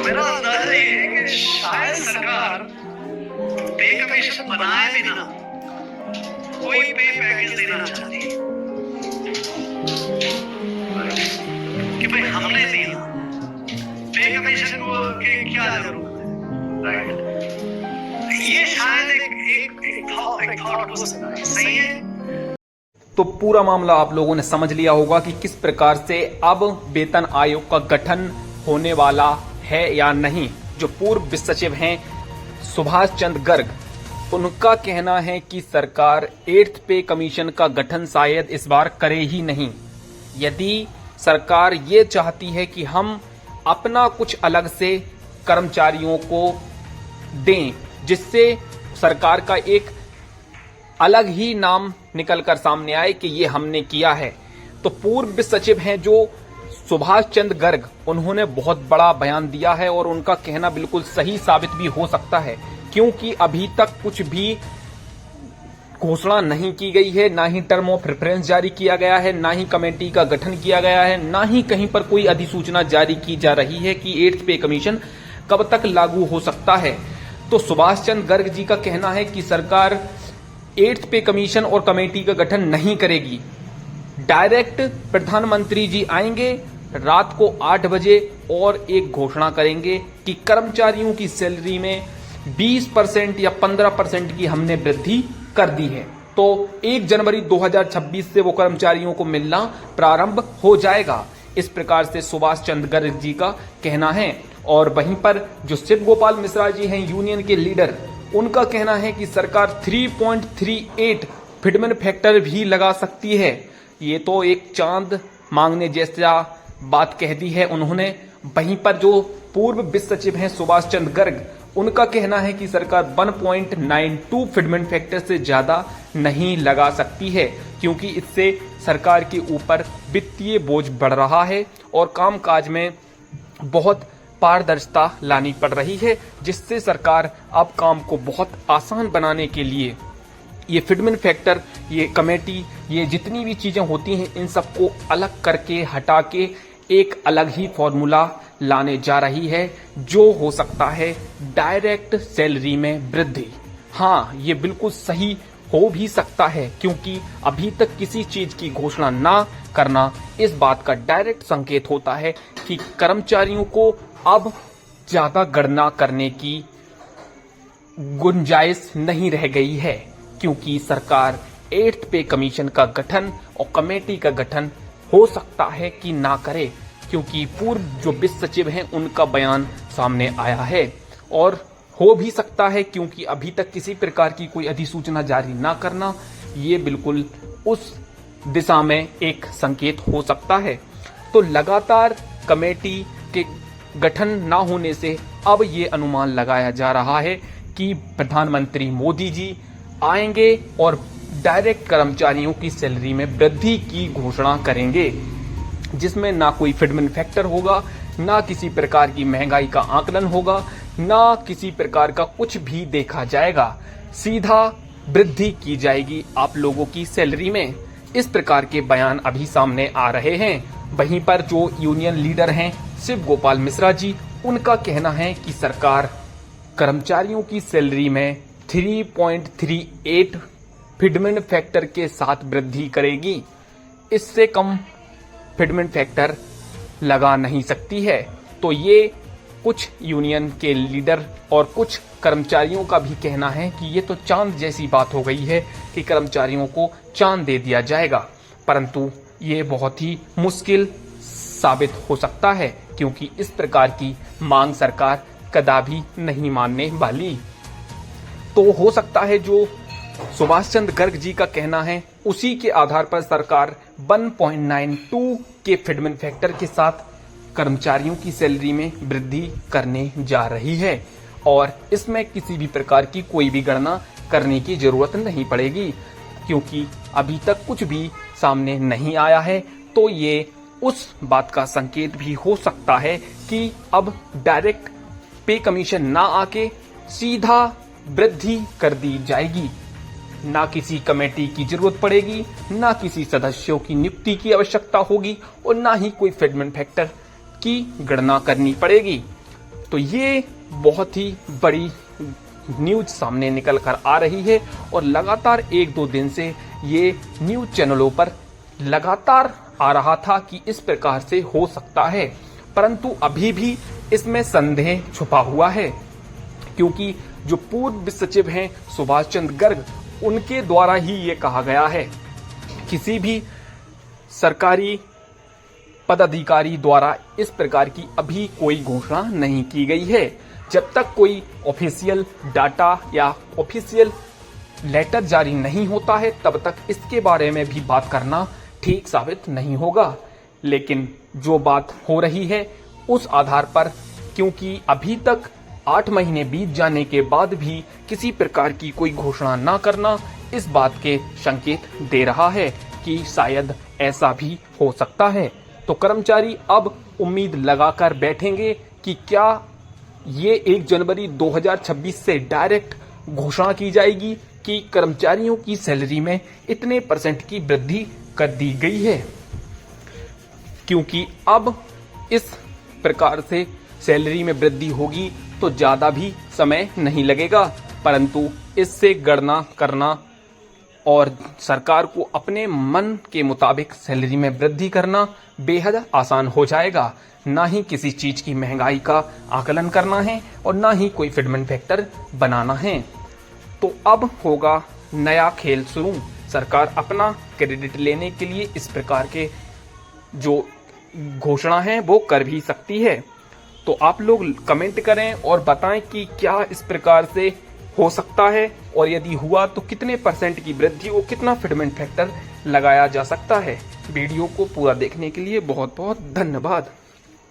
मेरा अंदाजा ये है कि शायद सरकार पे कमीशन बनाए बिना कोई पे पैकेज देना चाहती है कि भाई हमने दिया पे कमीशन को की क्या जरूरत है, राइट? ये शायद एक थॉट हो सकता है। सही है। तो पूरा मामला आप लोगों ने समझ लिया होगा कि किस प्रकार से अब वेतन आयोग का गठन होने वाला है या नहीं। जो पूर्व वित्त सचिव हैं सुभाष चंद्र गर्ग, उनका कहना है कि सरकार 8th पे कमीशन का गठन शायद इस बार करे ही नहीं। यदि सरकार ये चाहती है कि हम अपना कुछ अलग से कर्मचारियों को दें, जिससे सरकार का एक अलग ही नाम निकलकर सामने आए कि ये हमने किया है, तो पूर्व वित्त सचिव हैं जो सुभाष चंद्र गर्ग, उन्होंने बहुत बड़ा बयान दिया है और उनका कहना बिल्कुल सही साबित भी हो सकता है, क्योंकि अभी तक कुछ भी घोषणा नहीं की गई है, ना ही टर्म ऑफ रेफरेंस जारी किया गया है, ना ही कमेटी का गठन किया गया है, ना ही कहीं पर कोई अधिसूचना जारी की जा रही है कि 8th पे कमीशन कब तक लागू हो सकता है। तो सुभाष चंद्र गर्ग जी का कहना है कि सरकार 8th पे कमीशन और कमेटी का गठन नहीं करेगी। डायरेक्ट प्रधानमंत्री जी आएंगे रात को 8 बजे और एक घोषणा करेंगे कि कर्मचारियों की सैलरी में 20% या 15% की हमने वृद्धि कर दी है। तो 1 जनवरी 2026 से वो कर्मचारियों को मिलना प्रारंभ हो जाएगा। इस प्रकार से सुभाष चंद्र गर्ग जी का कहना है। और वहीं पर जो शिव गोपाल मिश्रा जी हैं यूनियन के लीडर, उनका कहना है कि सरकार 3.38 फिटमेंट फैक्टर भी लगा सकती है। ये तो एक चांद मांगने जैसा बात कह दी है उन्होंने। वहीं पर जो पूर्व वित्त सचिव हैं सुभाष चंद्र गर्ग, उनका कहना है कि सरकार 1.92 फिटमेंट फैक्टर से ज्यादा नहीं लगा सकती है, क्योंकि इससे सरकार के ऊपर वित्तीय बोझ बढ़ रहा है और कामकाज में बहुत पारदर्शिता लानी पड़ रही है, जिससे सरकार अब काम को बहुत आसान बनाने के लिए ये फिटमेंट फैक्टर, ये कमेटी, ये जितनी भी चीजें होती हैं, इन सबको अलग करके हटा के एक अलग ही फॉर्मूला लाने जा रही है, जो हो सकता है डायरेक्ट सैलरी में वृद्धि। हाँ, ये बिल्कुल सही हो भी सकता है, क्योंकि अभी तक किसी चीज की घोषणा ना करना इस बात का डायरेक्ट संकेत होता है कि कर्मचारियों को अब ज्यादा गणना करने की गुंजाइश नहीं रह गई है, क्योंकि सरकार 8th पे कमीशन का गठन और कमेटी का गठन हो सकता है कि ना करे, क्योंकि पूर्व जो वित्त सचिव हैं उनका बयान सामने आया है। और हो भी सकता है क्योंकि अभी तक किसी प्रकार की कोई अधिसूचना जारी ना करना, ये बिल्कुल उस दिशा में एक संकेत हो सकता है। तो लगातार कमेटी के गठन ना होने से अब ये अनुमान लगाया जा रहा है कि प्रधानमंत्री मोदी जी आएंगे और डायरेक्ट कर्मचारियों की सैलरी में वृद्धि की घोषणा करेंगे, जिसमें ना कोई फिटमेंट फैक्टर होगा, ना किसी प्रकार की महंगाई का आकलन होगा, ना किसी प्रकार का कुछ भी देखा जाएगा। सीधा वृद्धि की जाएगी आप लोगों की सैलरी में। इस प्रकार के बयान अभी सामने आ रहे हैं। वहीं पर जो यूनियन लीडर हैं शिव गोपाल मिश्रा जी, उनका कहना है कि सरकार कर्मचारियों की सैलरी में 3.38 फिटमेंट फैक्टर के साथ वृद्धि करेगी। इससे कम फिटमेंट फैक्टर लगा नहीं सकती है। तो ये कुछ यूनियन के लीडर और कुछ कर्मचारियों का भी कहना है कि ये तो चांद जैसी बात हो गई है कि कर्मचारियों को चांद दे दिया जाएगा, परंतु ये बहुत ही मुश्किल साबित हो सकता है, क्योंकि इस प्रकार की मांग सरकार कदापि नहीं मानने वाली। तो हो सकता है जो सुभाष चंद्र गर्ग जी का कहना है, उसी के आधार पर सरकार 1.92 के फिटमेंट फैक्टर के साथ कर्मचारियों की सैलरी में वृद्धि करने जा रही है और इसमें किसी भी प्रकार की कोई भी गणना करने की जरूरत नहीं पड़ेगी, क्योंकि अभी तक कुछ भी सामने नहीं आया है। तो ये उस बात का संकेत भी हो सकता है कि अब डायरेक्ट पे कमीशन ना आके सीधा वृद्धि कर दी जाएगी। ना किसी कमेटी की जरूरत पड़ेगी, ना किसी सदस्यों की नियुक्ति की आवश्यकता होगी और ना ही कोई फिटमेंट फैक्टर की गणना करनी पड़ेगी। तो ये बहुत ही बड़ी न्यूज सामने निकल कर आ रही है और लगातार 1-2 दिन से ये न्यूज चैनलों पर लगातार आ रहा था कि इस प्रकार से हो सकता है, परंतु अभी भी इसमें संदेह छुपा हुआ है, क्योंकि जो पूर्व वित्त सचिव हैं सुभाष चंद्र गर्ग, उनके द्वारा ही ये कहा गया है। किसी भी सरकारी पदाधिकारी द्वारा इस प्रकार की अभी कोई घोषणा नहीं की गई है। जब तक कोई ऑफिशियल डाटा या ऑफिशियल लेटर जारी नहीं होता है, तब तक इसके बारे में भी बात करना ठीक साबित नहीं होगा। लेकिन जो बात हो रही है उस आधार पर, क्योंकि अभी तक 8 महीने बीत जाने के बाद भी किसी प्रकार की कोई घोषणा न करना इस बात के संकेत दे रहा है कि शायद ऐसा भी हो सकता है। तो कर्मचारी अब उम्मीद लगाकर बैठेंगे कि क्या ये 1 जनवरी 2026 से डायरेक्ट घोषणा की जाएगी कि कर्मचारियों की सैलरी में इतने % की वृद्धि कर दी गई है, क्योंकि अब इस प्रकार से सैलरी में वृद्धि होगी तो ज्यादा भी समय नहीं लगेगा, परंतु इससे गणना करना और सरकार को अपने मन के मुताबिक सैलरी में वृद्धि करना बेहद आसान हो जाएगा। ना ही किसी चीज की महंगाई का आकलन करना है और ना ही कोई फिटमेंट फैक्टर बनाना है। तो अब होगा नया खेल शुरू। सरकार अपना क्रेडिट लेने के लिए इस प्रकार के जो घोषणा है वो कर भी सकती है। तो आप लोग कमेंट करें और बताएं कि क्या इस प्रकार से हो सकता है, और यदि हुआ तो कितने % की वृद्धि और कितना फिटमेंट फैक्टर लगाया जा सकता है। वीडियो को पूरा देखने के लिए बहुत बहुत धन्यवाद।